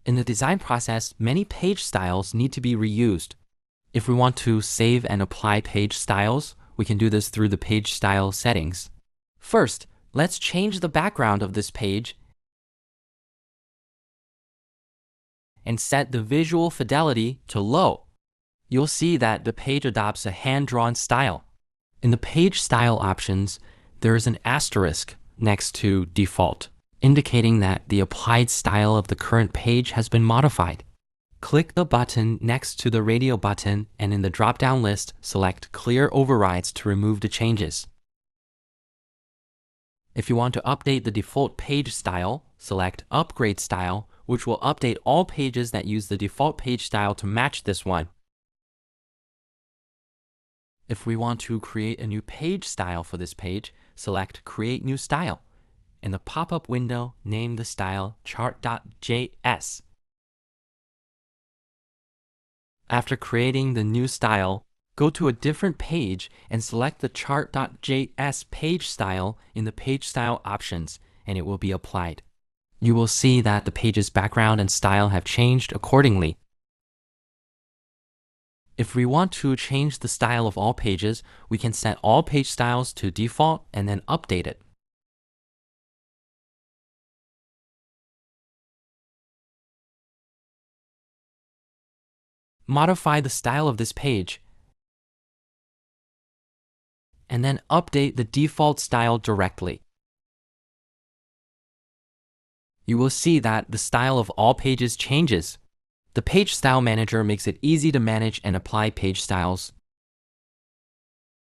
In the design process, many page styles need to be reused. If we want to save and apply page styles, we can do this through the page style settings. First, let's change the background of this page and set the visual fidelity to low. You'll see that the page adopts a hand-drawn style. In the page style options, there is an asterisk next to default, indicating that the applied style of the current page has been modified. Click the button next to the radio button and in the drop-down list, select Clear Overrides to remove the changes. If you want to update the default page style, select Upgrade Style, which will update all pages that use the default page style to match this one. If we want to create a new page style for this page, select Create New Style. In the pop-up window, name the style chart.js. After creating the new style, go to a different page and select the chart.js page style in the page style options, and it will be applied. You will see that the page's background and style have changed accordingly. If we want to change the style of all pages, we can set all page styles to default and then update it. Modify the style of this page, and then update the default style directly. You will see that the style of all pages changes. The Page Style Manager makes it easy to manage and apply page styles